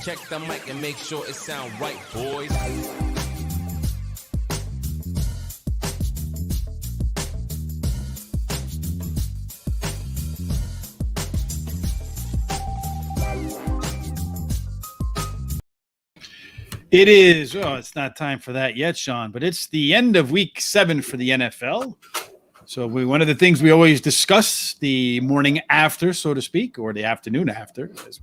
Check the mic and make sure it sound right, boys. It is. Oh, it's not time for that yet, Sean, but it's the end of week 7 for the NFL. So one of the things we always discuss the morning after, so to speak, or the afternoon after, as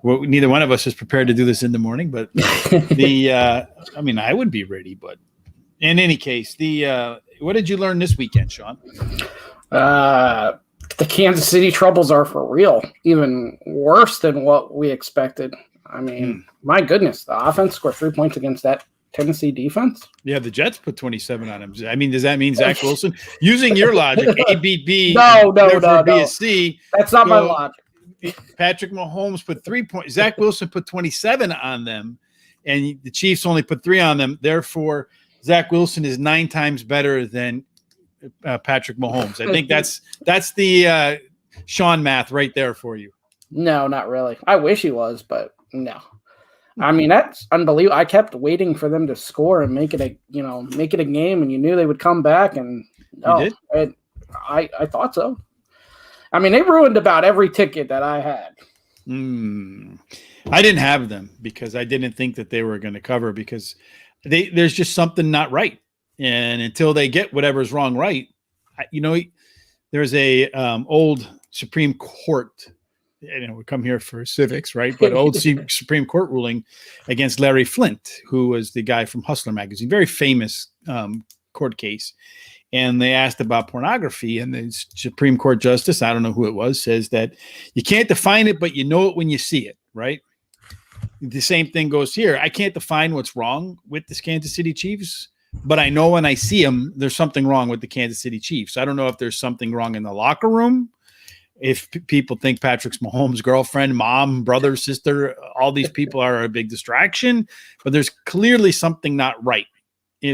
neither one of us is prepared to do this in the morning, but I would be ready, but in any case, what did you learn this weekend, Sean? The Kansas City troubles are for real, even worse than what we expected. I mean, my goodness, the offense scored 3 points against that Tennessee defense. Yeah, the Jets put 27 on him. I mean, does that mean Zach Wilson? Using your logic, A beat B, no. B is C. That's not my logic. Patrick Mahomes put 3 points. Zach Wilson put 27 on them, and the Chiefs only put 3 on them. Therefore, Zach Wilson is 9 times better than Patrick Mahomes. I think that's the Sean math right there for you. No, not really. I wish he was, but no. I mean, that's unbelievable. I kept waiting for them to score and make it a game, and you knew they would come back. And you did? I thought so. I mean, they ruined about every ticket that I had. I didn't have them because I didn't think that they were going to cover because there's just something not right. And until they get whatever's wrong right, there's a old Supreme Court. We come here for civics, right? But old Supreme Court ruling against Larry Flint, who was the guy from Hustler magazine, very famous court case. And they asked about pornography, and the Supreme Court justice, I don't know who it was, says that you can't define it, but you know it when you see it, right? The same thing goes here. I can't define what's wrong with the Kansas City Chiefs, but I know when I see them, there's something wrong with the Kansas City Chiefs. I don't know if there's something wrong in the locker room. If people think Patrick Mahomes' girlfriend, mom, brother, sister, all these people are a big distraction, but there's clearly something not right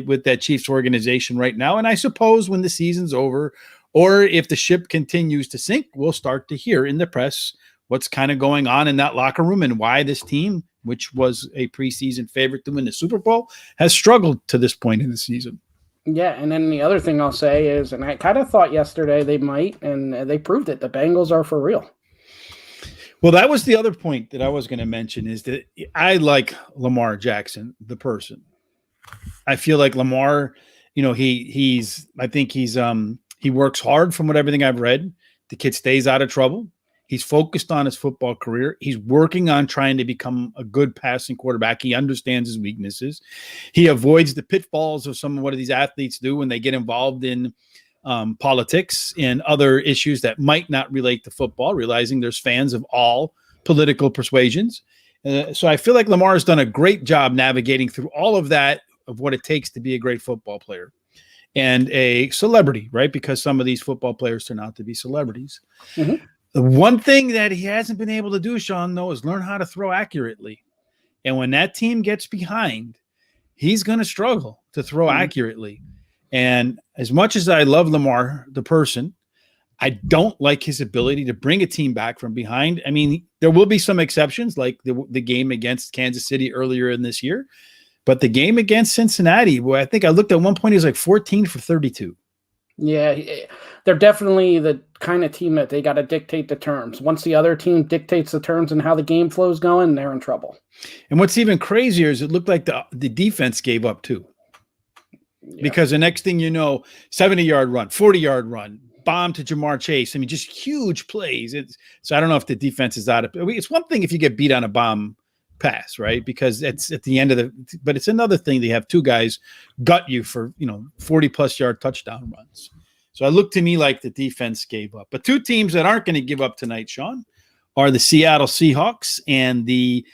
with that Chiefs organization right now. And I suppose when the season's over, or if the ship continues to sink, we'll start to hear in the press what's kind of going on in that locker room and why this team, which was a preseason favorite to win the Super Bowl, has struggled to this point in the season. Yeah, and then the other thing I'll say is, and I kind of thought yesterday they might, and they proved it. The Bengals are for real. Well, that was the other point that I was going to mention is that I like Lamar Jackson, the person. I feel like Lamar, he works hard from everything I've read. The kid stays out of trouble. He's focused on his football career. He's working on trying to become a good passing quarterback. He understands his weaknesses. He avoids the pitfalls of some of what these athletes do when they get involved in politics and other issues that might not relate to football, realizing there's fans of all political persuasions. So I feel like Lamar has done a great job navigating through all of that, of what it takes to be a great football player and a celebrity, right? Because some of these football players turn out to be celebrities. Mm-hmm. The one thing that he hasn't been able to do, Sean, though, is learn how to throw accurately. And when that team gets behind, he's going to struggle to throw accurately. And as much as I love Lamar, the person, I don't like his ability to bring a team back from behind. I mean, there will be some exceptions, like the game against Kansas City earlier in this year. But the game against Cincinnati, I think I looked at one point, he was like 14 for 32. Yeah, they're definitely the kind of team that they got to dictate the terms. Once the other team dictates the terms and how the game flow's going, they're in trouble. And what's even crazier is it looked like the defense gave up too. Yeah. Because the next thing you know, 70-yard run, 40-yard run, bomb to Jamar Chase. I mean, just huge plays. So I don't know if the defense is out of it. It's one thing if you get beat on a bomb pass, right? Because it's at the end of but it's another thing they have two guys gut you for 40+ yard touchdown runs. So it looked to me like the defense gave up. But two teams that aren't going to give up tonight, Sean, are the Seattle Seahawks and the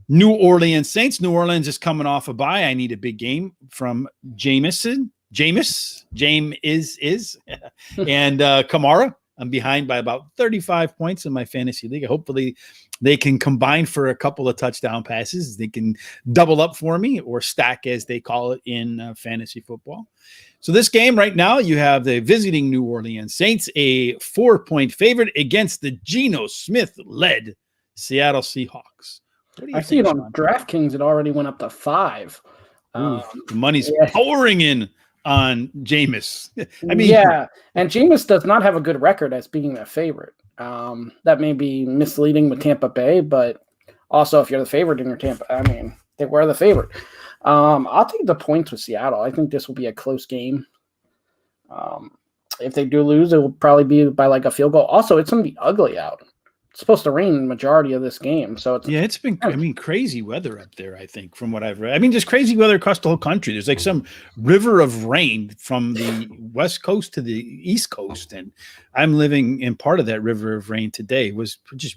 New Orleans Saints. New Orleans is coming off a bye. I need a big game from James and Kamara. I'm behind by about 35 points in my fantasy league. Hopefully they can combine for a couple of touchdown passes. They can double up for me, or stack, as they call it in fantasy football. So this game right now, you have the visiting New Orleans Saints, a 4-point favorite against the Geno Smith-led Seattle Seahawks. What do you I see think, it on Sean? DraftKings. It already went up to 5. Ooh, the money's yeah. pouring in on Jameis. I mean, yeah, and Jameis does not have a good record as being the favorite. That may be misleading with Tampa Bay, but also if you're the favorite in your Tampa, I mean, they were the favorite. I'll take the points with Seattle. I think this will be a close game. If they do lose, it will probably be by like a field goal. Also, it's going to be ugly out. It's supposed to rain the majority of this game. So it's been, crazy weather up there, I think, from what I've read. I mean, just crazy weather across the whole country. There's like some river of rain from the West Coast to the East Coast. And I'm living in part of that river of rain today. It was just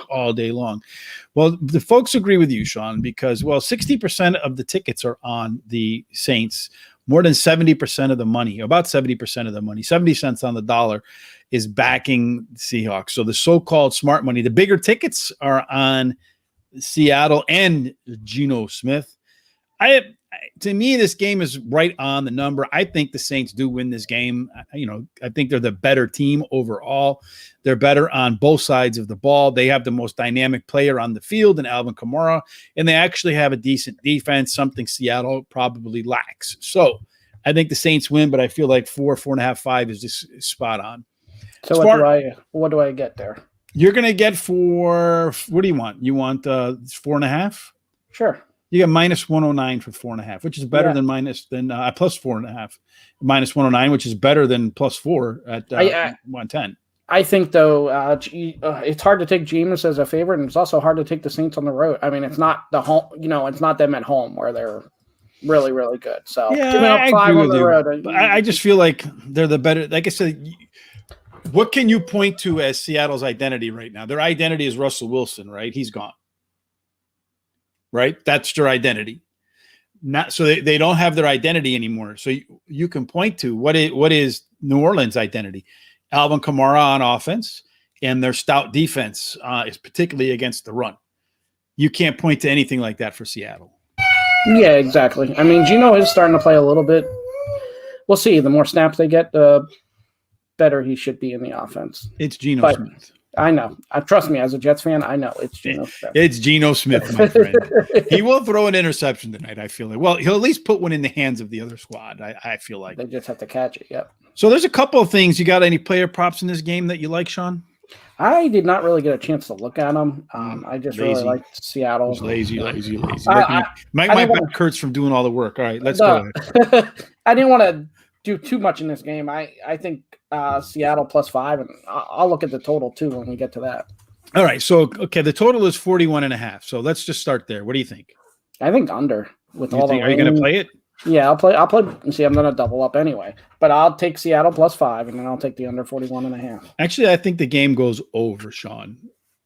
all day long. Well, the folks agree with you, Sean, because, 60% of the tickets are on the Saints. More than 70% of the money, about 70% of the money, 70 cents on the dollar, is backing the Seahawks. So the so-called smart money, the bigger tickets are on Seattle and Geno Smith. To me, this game is right on the number. I think the Saints do win this game. I think they're the better team overall. They're better on both sides of the ball. They have the most dynamic player on the field in Alvin Kamara, and they actually have a decent defense, something Seattle probably lacks. So I think the Saints win, but I feel like 4.5, 5 is just spot on. So what do I get there? You're going to get what do you want? You want 4.5? Sure. You get minus 109 for 4.5, which is better than plus 4.5. Minus 109, which is better than plus 4 at 110. I think, though, it's hard to take Jameis as a favorite, and it's also hard to take the Saints on the road. I mean, it's not the home, it's not them at home where they're really, really good. So I agree with you. I just feel like they're the better. Like I said, what can you point to as Seattle's identity right now? Their identity is Russell Wilson, right? He's gone. Right? That's their identity. Not so they don't have their identity anymore. So you can point to what is New Orleans' identity? Alvin Kamara on offense and their stout defense is particularly against the run. You can't point to anything like that for Seattle. Yeah, exactly. I mean, Geno is starting to play a little bit. We'll see. The more snaps they get, the better he should be in the offense. It's Geno Smith. I know. Trust me, as a Jets fan, I know it's Geno Smith. It's Geno Smith, my friend. He will throw an interception tonight, I feel like. Well, he'll at least put one in the hands of the other squad, I feel like. They just have to catch it, yep. So there's a couple of things. You got any player props in this game that you like, Sean? I did not really get a chance to look at them. I just really liked Seattle. Lazy. My back hurts from doing all the work. All right, let's go. I didn't want to do too much in this game. I think Seattle plus 5, and I'll look at the total too when we get to that. All right. So, the total is 41.5. So let's just start there. What do you think? I think under with all the rain. Are you going to play it? Yeah, I'll play. See, I'm going to double up anyway, but I'll take Seattle plus 5, and then I'll take the under 41.5. Actually, I think the game goes over, Sean.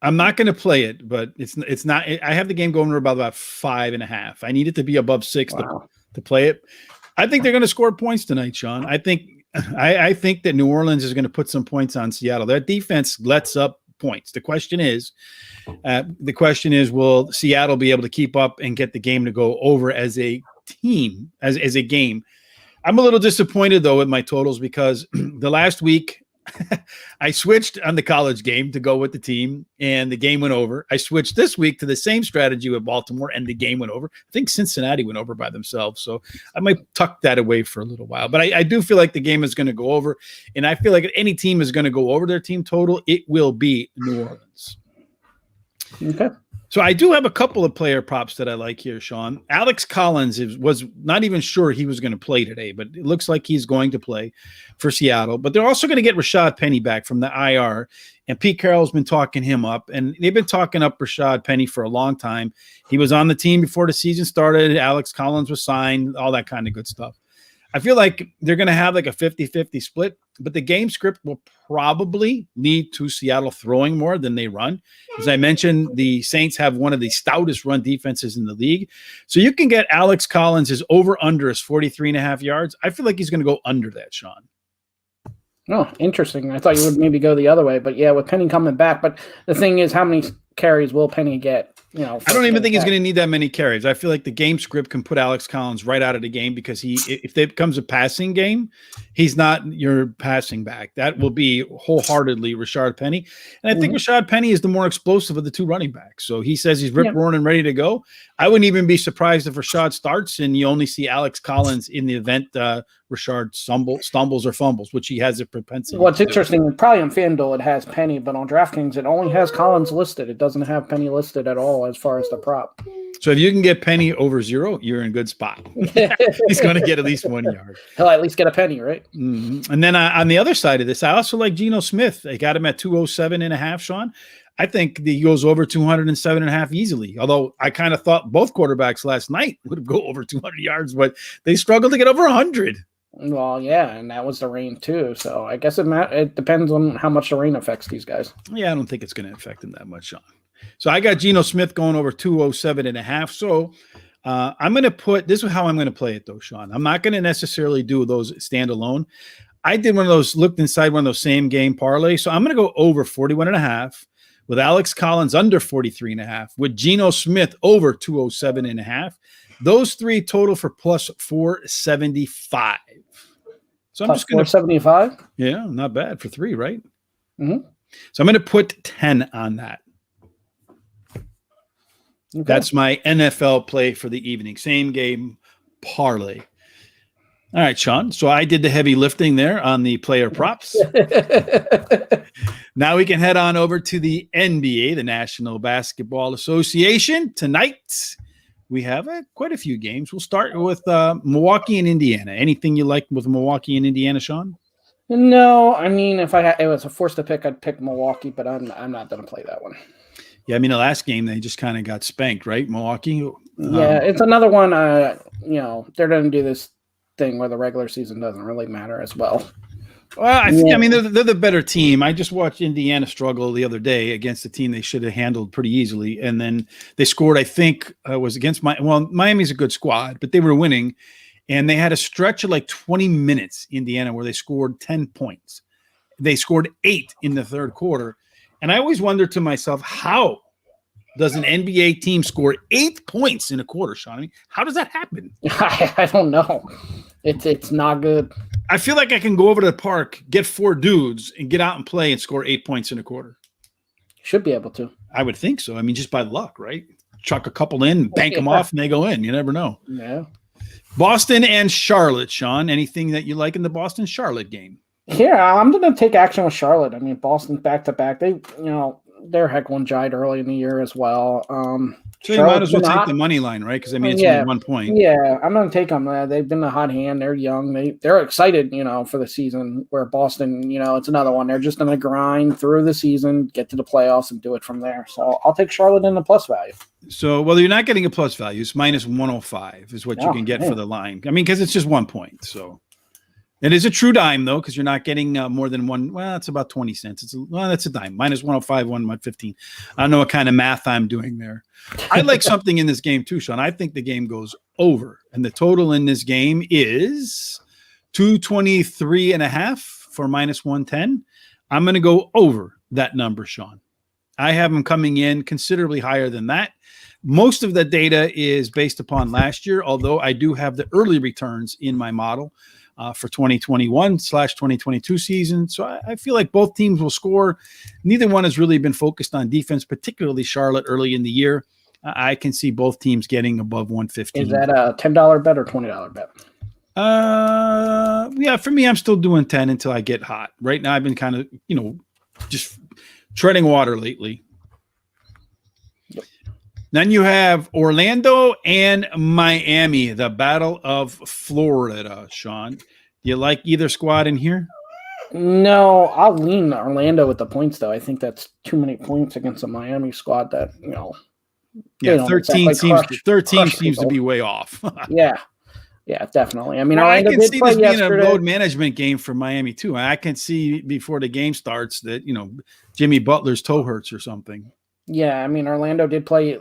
I'm not going to play it, but it's not. I have the game going about 5.5. I need it to be above 6 to play it. I think they're going to score points tonight, Sean. I think that New Orleans is going to put some points on Seattle. Their defense lets up points. The question is, will Seattle be able to keep up and get the game to go over as a team, as a game? I'm a little disappointed though with my totals because the last week I switched on the college game to go with the team and the game went over. I switched this week to the same strategy with Baltimore and the game went over. I think Cincinnati went over by themselves. So I might tuck that away for a little while, but I do feel like the game is going to go over. And I feel like if any team is going to go over their team total, it will be New Orleans. Okay. So I do have a couple of player props that I like here, Sean. Alex Collins was not even sure he was going to play today, but it looks like he's going to play for Seattle. But they're also going to get Rashad Penny back from the IR, and Pete Carroll's been talking him up, and they've been talking up Rashad Penny for a long time. He was on the team before the season started. Alex Collins was signed, all that kind of good stuff. I feel like they're going to have like a 50-50 split, but the game script will probably lead to Seattle throwing more than they run. As I mentioned, the Saints have one of the stoutest run defenses in the league. So you can get Alex Collins, his over-under is 43.5 yards. I feel like he's going to go under that, Sean. Oh, interesting. I thought you would maybe go the other way, but yeah, with Penny coming back. But the thing is, how many carries will Penny get? I don't even think he's going to need that many carries. I feel like the game script can put Alex Collins right out of the game because if it becomes a passing game, he's not your passing back. That will be wholeheartedly Rashard Penny. And I think Rashard Penny is the more explosive of the two running backs. So he says he's rip-roaring and ready to go. I wouldn't even be surprised if Rashard starts and you only see Alex Collins in the event Rashard stumbles or fumbles, which he has a propensity. What's interesting, probably on FanDuel it has Penny, but on DraftKings it only has Collins listed. It doesn't have Penny listed at all as far as the prop. So if you can get Penny over 0, you're in a good spot. He's going to get at least 1 yard. He'll at least get a penny, right? Mm-hmm. And then on the other side of this, I also like Geno Smith. They got him at 207.5, Sean. I think he goes over 207.5 easily. Although I kind of thought both quarterbacks last night would go over 200 yards, but they struggled to get over 100. Well, yeah, and that was the rain too. So I guess it depends on how much the rain affects these guys. Yeah, I don't think it's going to affect them that much, Sean. So I got Geno Smith going over 207.5. So I'm going to this is how I'm going to play it though, Sean. I'm not going to necessarily do those standalone. I did one of those, looked inside one of those same game parlays. So I'm going to go over 41.5 with Alex Collins under 43.5 with Geno Smith over 207.5. Those three total for plus 475. So I'm plus just going to 475. Yeah, not bad for 3, right? Mm-hmm. So I'm going to put 10 on that. Okay. That's my NFL play for the evening. Same game parlay. All right, Sean. So I did the heavy lifting there on the player props. Now we can head on over to the NBA, the National Basketball Association. Tonight we have quite a few games. We'll start with Milwaukee and Indiana. Anything you like with Milwaukee and Indiana, Sean? No, I mean, if it was a force to pick, I'd pick Milwaukee, but I'm not going to play that one. Yeah, I mean, the last game they just kind of got spanked, right? Milwaukee. Yeah, it's another one. They're going to do this thing where the regular season doesn't really matter as well. Well, I mean, they're the better team. I just watched Indiana struggle the other day against a team they should have handled pretty easily, and then they scored. I think was against Miami's a good squad, but they were winning, and they had a stretch of like 20 minutes. Indiana where they scored 10 points. They scored 8 in the third quarter, and I always wondered to myself, how does an NBA team score 8 points in a quarter, Sean? I mean, how does that happen? I don't know. It's not good. I feel like I can go over to the park, get 4 dudes, and get out and play and score 8 points in a quarter. Should be able to. I would think so. I mean, just by luck, right? Chuck a couple in, bank them off, and they go in. You never know. Yeah. Boston and Charlotte, Sean. Anything that you like in the Boston-Charlotte game? Yeah, I'm going to take action with Charlotte. I mean, Boston's back-to-back. They, their heck one jied early in the year as well. So you might as well take the money line, right? Because I mean, it's only 1 point. Yeah, I'm going to take them. They've been a hot hand. They're young. They're excited, for the season. Where Boston, it's another one. They're just going to grind through the season, get to the playoffs, and do it from there. So I'll take Charlotte in the plus value. So, well, you're not getting a plus value. It's minus 105 is what you can get for the line. I mean, because it's just 1 point. So it is a true dime, though, because you're not getting more than one. Well, it's about 20 cents. That's a dime. Minus 105, 115. I don't know what kind of math I'm doing there. I like something in this game, too, Sean. I think the game goes over. And the total in this game is 223.5 for minus 110. I'm going to go over that number, Sean. I have them coming in considerably higher than that. Most of the data is based upon last year, although I do have the early returns in my model for 2021/2022 season. So I feel like both teams will score. Neither one has really been focused on defense, particularly Charlotte early in the year. I can see both teams getting above 115. Is that a $10 bet or $20 bet? Yeah, for me, I'm still doing 10 until I get hot. Right now, I've been kind of, just treading water lately. Yep. Then you have Orlando and Miami, the Battle of Florida, Sean. Do you like either squad in here? No, I'll lean Orlando with the points, though. I think that's too many points against a Miami squad that, Yeah, 13 seems to be way off. Yeah, definitely. I mean, I can see this being a load management game for Miami, too. I can see before the game starts that, Jimmy Butler's toe hurts or something. Yeah, I mean, Orlando did play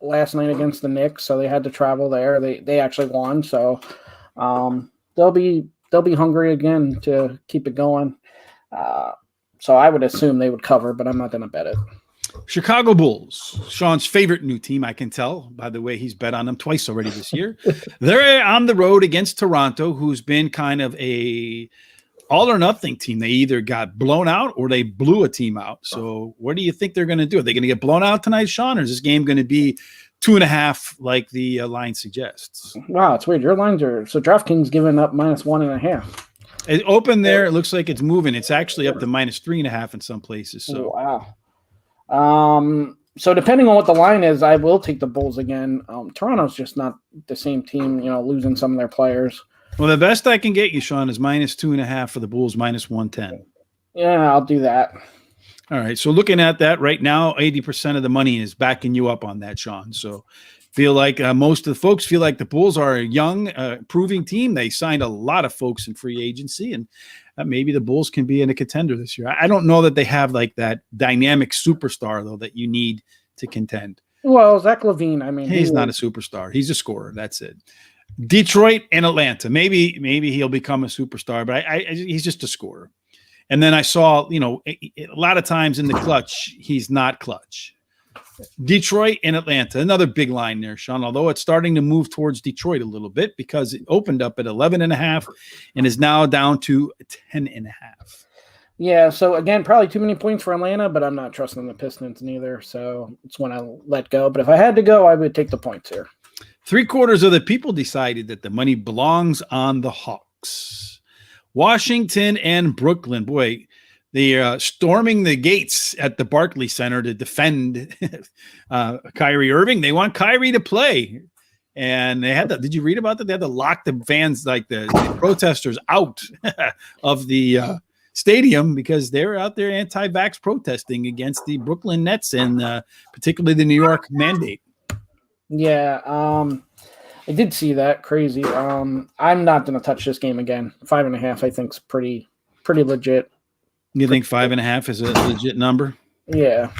last night against the Knicks, so they had to travel there. They actually won, so they'll be hungry again to keep it going. So I would assume they would cover, but I'm not going to bet it. Chicago Bulls, Sean's favorite new team, I can tell by the way he's bet on them twice already this year. They're on the road against Toronto, who's been kind of a all or nothing team. They either got blown out or they blew a team out. So what do you think they're going to do? Are they going to get blown out tonight, Sean, or is this game going to be 2.5 like the line suggests? Wow, it's weird. Your lines are so DraftKings giving up -1.5. It opened there. It looks like it's moving. It's actually up to -3.5 in some places. So wow. So depending on what the line is, I will take the Bulls again. Toronto's just not the same team, losing some of their players. Well, the best I can get you, Sean, is -2.5 for the Bulls, -110. Yeah, I'll do that. All right. So looking at that right now, 80% of the money is backing you up on that, Sean. So feel like most of the folks feel like the Bulls are a young, proving team. They signed a lot of folks in free agency, and maybe the Bulls can be in a contender this year. I don't know that they have like that dynamic superstar, though, that you need to contend. Well, Zach LaVine, he's not a superstar. He's a scorer. That's it. Detroit and Atlanta. Maybe he'll become a superstar, but he's just a scorer. And then I saw, a lot of times in the clutch, he's not clutch. Detroit and Atlanta, another big line there, Sean, although it's starting to move towards Detroit a little bit because it opened up at 11.5 and is now down to 10.5. Yeah, so again, probably too many points for Atlanta, but I'm not trusting the Pistons neither, so it's when I let go. But if I had to go, I would take the points here. 3/4 of the people decided that the money belongs on the Hawks. Washington and Brooklyn, boy, they are storming the gates at the Barclays Center to defend Kyrie Irving. They want Kyrie to play. And they had to, did you read about that? They had to lock the fans, like the protesters, out of the stadium because they were out there anti-vax protesting against the Brooklyn Nets and particularly the New York mandate. Yeah, I did see that. Crazy. I'm not going to touch this game again. 5.5, I think, is pretty legit. You think 5.5 is a legit number? Yeah.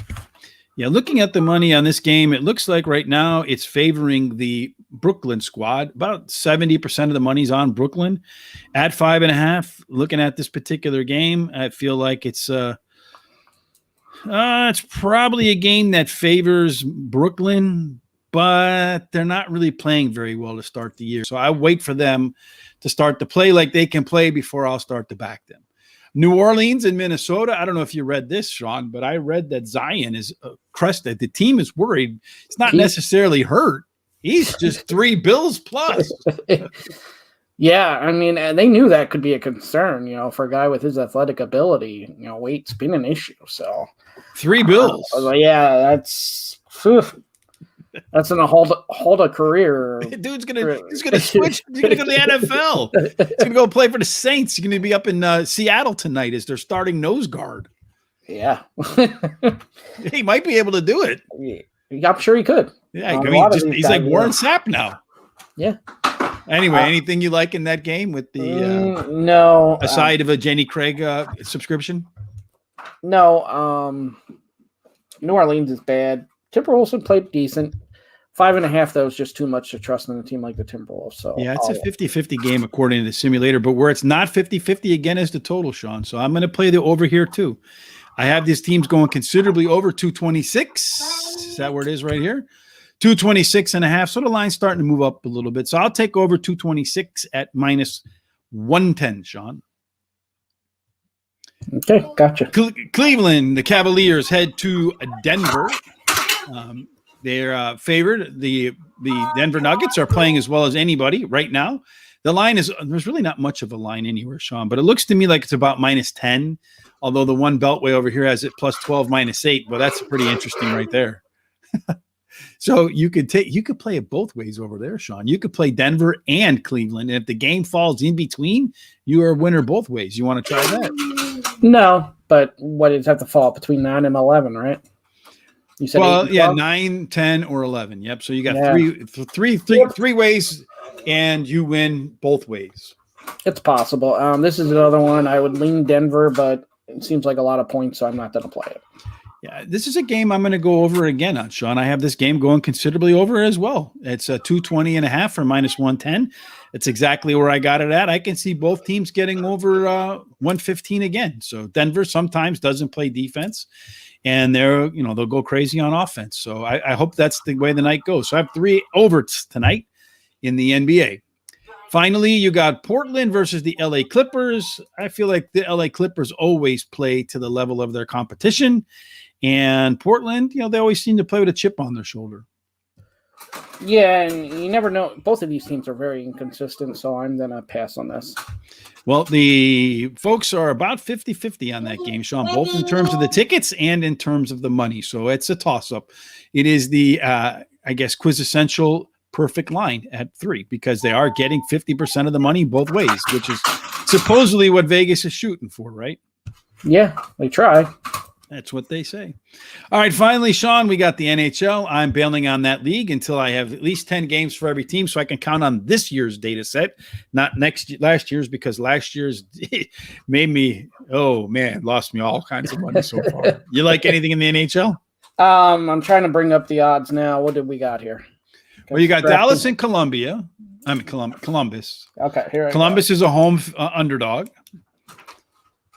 Yeah, looking at the money on this game, it looks like right now it's favoring the Brooklyn squad. About 70% of the money's on Brooklyn at 5.5. Looking at this particular game, I feel like it's probably a game that favors Brooklyn, but they're not really playing very well to start the year. So I wait for them to start to play like they can play before I'll start to back them. New Orleans and Minnesota. I don't know if you read this, Sean, but I read that Zion is crusted. The team is worried. It's not necessarily hurt. He's just 3 bills plus. Yeah, they knew that could be a concern, for a guy with his athletic ability. Weight's been an issue. So 3 bills. Yeah, that's gonna hold a career. Dude's gonna switch. He's gonna go to the NFL. He's gonna go play for the Saints. He's gonna be up in Seattle tonight as their starting nose guard. Yeah, he might be able to do it. Yeah, I'm sure he could. Yeah, he's like Warren Sapp now. Yeah. Anyway, anything you like in that game with the no aside of a Jenny Craig subscription? No. New Orleans is bad. Timberwolves played decent. 5.5, though, is just too much to trust in a team like the Timberwolves. So yeah, it's a 50-50 game according to the simulator, but where it's not 50-50 again is the total, Sean. So I'm going to play the over here too. I have these teams going considerably over 226. Is that where it is right here? 226.5. So the line's starting to move up a little bit. So I'll take over 226 at -110, Sean. Okay, gotcha. Cleveland, the Cavaliers head to Denver. They're favored. The Denver Nuggets are playing as well as anybody right now. The line there's really not much of a line anywhere, Sean, but it looks to me like it's about -10, although the one beltway over here has it +12, -8. Well, that's pretty interesting right there. So you could play it both ways over there, Sean. You could play Denver and Cleveland. And if the game falls in between, you are a winner both ways. You want to try that? No, but what does have to fall between 9 and 11, right? You said 9, 10, or 11. Yep. So you got three ways, and you win both ways. It's possible. This is another one. I would lean Denver, but it seems like a lot of points, so I'm not going to play it. Yeah, this is a game I'm going to go over again on, Sean. I have this game going considerably over as well. It's a 220.5 for -110. It's exactly where I got it at. I can see both teams getting over 115 again. So Denver sometimes doesn't play defense, and they'll go crazy on offense. So I hope that's the way the night goes. So I have 3 overs tonight in the NBA. Finally, you got Portland versus the LA Clippers. I feel like the LA Clippers always play to the level of their competition. And Portland, they always seem to play with a chip on their shoulder. Yeah, and you never know. Both of these teams are very inconsistent, so I'm going to pass on this. Well, the folks are about 50-50 on that game, Sean, both in terms of the tickets and in terms of the money. So it's a toss-up. It is the, quintessential perfect line at 3 because they are getting 50% of the money both ways, which is supposedly what Vegas is shooting for, right? Yeah, they try. That's what they say. All right, finally, Sean, we got the NHL. I'm bailing on that league until I have at least 10 games for every team so I can count on this year's data set, not last year's, because last year's made me, lost me all kinds of money so far. You like anything in the NHL? I'm trying to bring up the odds now. What did we got here? Well, you got Dallas and Columbus. Okay, Columbus is a home underdog.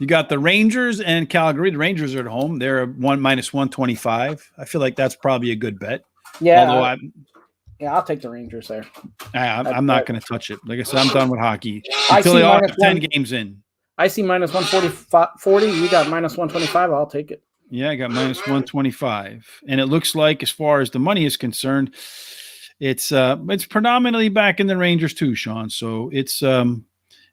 You got the Rangers and Calgary. The Rangers are at home. They're -125. I feel like that's probably a good bet. Yeah. I'll take the Rangers there. I'm not going to touch it. Like I said, I'm done with hockey until they all have 10 games in. I see -140. You got -125. I'll take it. Yeah, I got -125. And it looks like, as far as the money is concerned, it's predominantly back in the Rangers too, Sean. So it's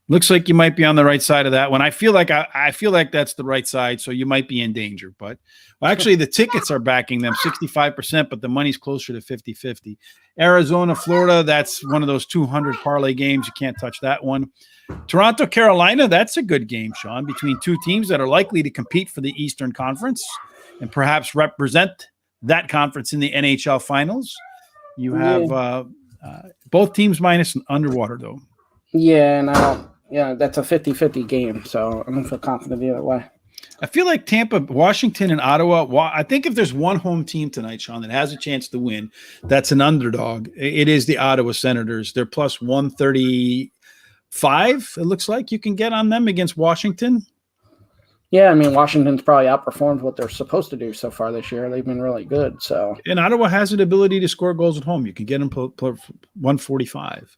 looks like you might be on the right side of that one. I feel like that's the right side, so you might be in danger. But actually, the tickets are backing them 65%, but the money's closer to 50-50. Arizona, Florida, that's one of those 200 parlay games. You can't touch that one. Toronto, Carolina, that's a good game, Sean, between two teams that are likely to compete for the Eastern Conference and perhaps represent that conference in the NHL Finals. You have both teams minus underwater, though. Yeah, and that's a 50-50 game, so I don't feel confident the other way. I feel like Tampa, Washington, and Ottawa. I think if there's one home team tonight, Sean, that has a chance to win, that's an underdog. It is the Ottawa Senators. They're plus 135. It looks like you can get on them against Washington. Yeah, I mean, Washington's probably outperformed what they're supposed to do so far this year. They've been really good. So, and Ottawa has an ability to score goals at home. You can get them 145.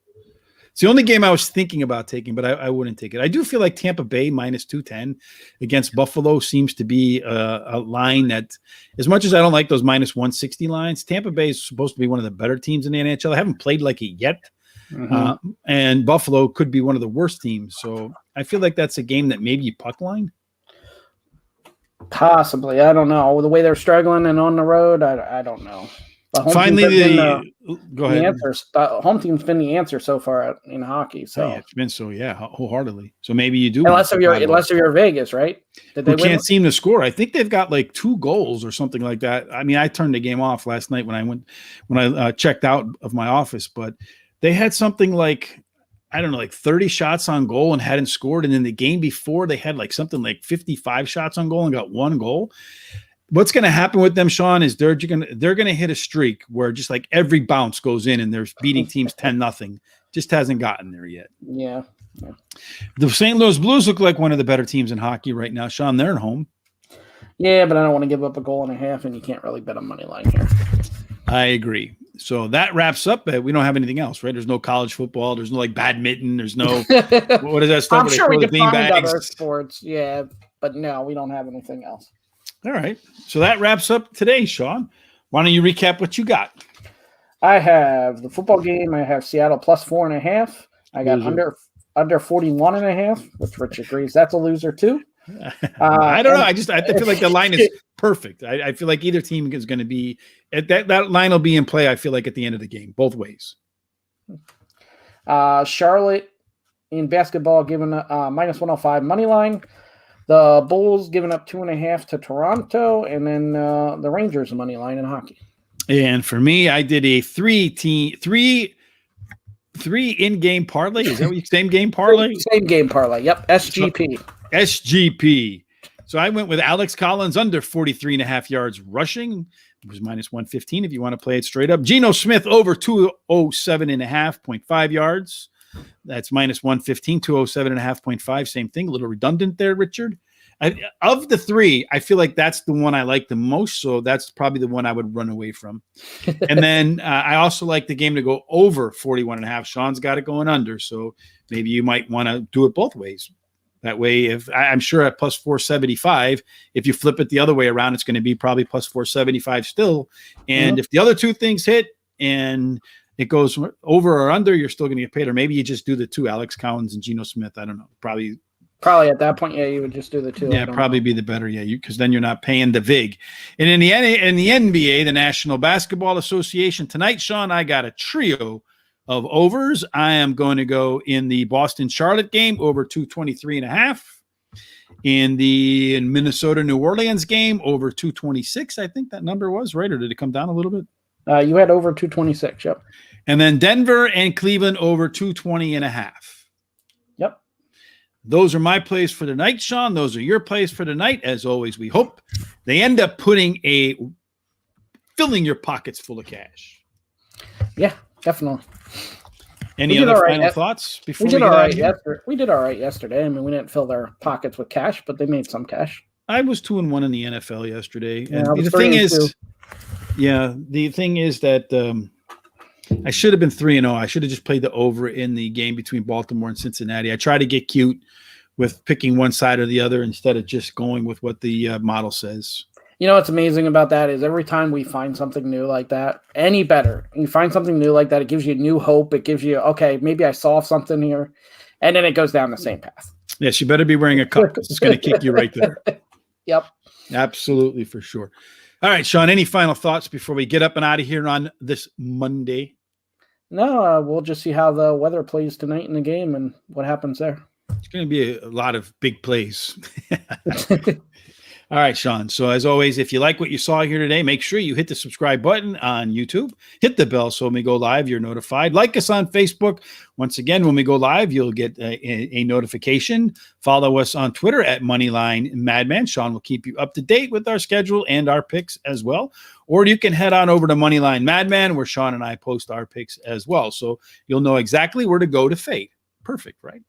It's the only game I was thinking about taking, but I wouldn't take it. I do feel like Tampa Bay minus 210 against Buffalo seems to be a line that, as much as I don't like those minus 160 lines, Tampa Bay is supposed to be one of the better teams in the NHL. I haven't played like it yet. Mm-hmm. And Buffalo could be one of the worst teams. So I feel like that's a game that maybe you puck line. Possibly. I don't know. The way they're struggling and on the road, I don't know. Finally, go ahead. The home team's been the answer so far in hockey. So it's been wholeheartedly. So maybe you do. Unless if you're Vegas, right? They can't seem to score. I think they've got like 2 goals or something like that. I mean, I turned the game off last night when I checked out of my office, but they had something like, I don't know, like 30 shots on goal and hadn't scored. And then the game before, they had like something like 55 shots on goal and got 1 goal. What's going to happen with them, Sean, is they're going to hit a streak where just like every bounce goes in and they're beating teams 10-0. Just hasn't gotten there yet. Yeah. The St. Louis Blues look like one of the better teams in hockey right now, Sean. They're at home. Yeah, but I don't want to give up a goal and a half, and you can't really bet on money line here. I agree. So that wraps up. We don't have anything else, right? There's no college football. There's no like badminton. There's no what is that stuff? I'm sure we can find other sports. Yeah, but no, we don't have anything else. All right. So that wraps up today, Sean. Why don't you recap what you got? I have the football game. I have Seattle plus 4.5. I got under 41.5, which Rich agrees that's a loser too. I don't know. I feel like the line is perfect. I feel like either team is going to be that line will be in play. I feel like at the end of the game, both ways. Charlotte in basketball given minus 105 money line. The Bulls giving up 2.5 to Toronto, and then the Rangers money line in hockey. And for me, I did a three in-game parlay. Is that what you same game parlay? Same game parlay. Yep. SGP. So I went with Alex Collins under 43.5 yards rushing. It was minus 115 if you want to play it straight up. Geno Smith over 207.5 yards. That's minus 115, 207.5. Same thing. A little redundant there, Richard. Of the three, I feel like that's the one I like the most. So that's probably the one I would run away from. And then I also like the game to go over 41.5. Sean's got it going under. So maybe you might want to do it both ways. That way, if I'm sure at plus 475, if you flip it the other way around, it's going to be probably plus 475 still. And if the other two things hit and it goes over or under, you're still going to get paid. Or maybe you just do the two, Alex Collins and Geno Smith. I don't know. Probably at that point, you would just do the two. Yeah, probably be the better. Yeah, because then you're not paying the VIG. And in the NBA, the National Basketball Association tonight, Sean, I got a trio of overs. I am going to go in the Boston-Charlotte game over 223.5. In the Minnesota-New Orleans game over 226, I think that number was, right? Or did it come down a little bit? You had over 226, yep. And then Denver and Cleveland over 220.5. Yep. Those are my plays for tonight, Sean. Those are your plays for tonight. As always, we hope they end up filling your pockets full of cash. Yeah, definitely. Any other final thoughts before we get out of here? We did all right yesterday. I mean, we didn't fill their pockets with cash, but they made some cash. I was 2-1 in the NFL yesterday. Yeah, and the thing is that I should have been 3-0. I should have just played the over in the game between Baltimore and Cincinnati. I try to get cute with picking one side or the other instead of just going with what the model says. You know what's amazing about that is every time we find something new like that, any better, you find something new like that, it gives you new hope. It gives you, okay, maybe I solved something here, and then it goes down the same path. Yes, you better be wearing a cup. It's going to kick you right there. Yep. Absolutely, for sure. All right, Sean, any final thoughts before we get up and out of here on this Monday? No, we'll just see how the weather plays tonight in the game and what happens there. It's going to be a lot of big plays. All right, Sean. So as always, if you like what you saw here today, make sure you hit the subscribe button on YouTube. Hit the bell so when we go live, you're notified. Like us on Facebook. Once again, when we go live, you'll get a notification. Follow us on Twitter at Moneyline Madmen. Sean will keep you up to date with our schedule and our picks as well. Or you can head on over to Moneyline Madman, where Sean and I post our picks as well. So you'll know exactly where to go to fade. Perfect, right?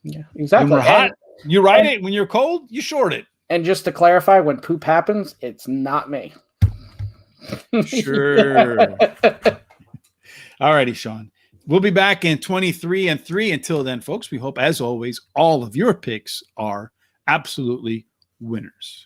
Yeah, exactly. When we're hot, you ride it. When you're cold, you short it. And just to clarify, when poop happens, it's not me. Sure. All righty, Sean. We'll be back in 23-3. Until then, folks, we hope, as always, all of your picks are absolutely winners.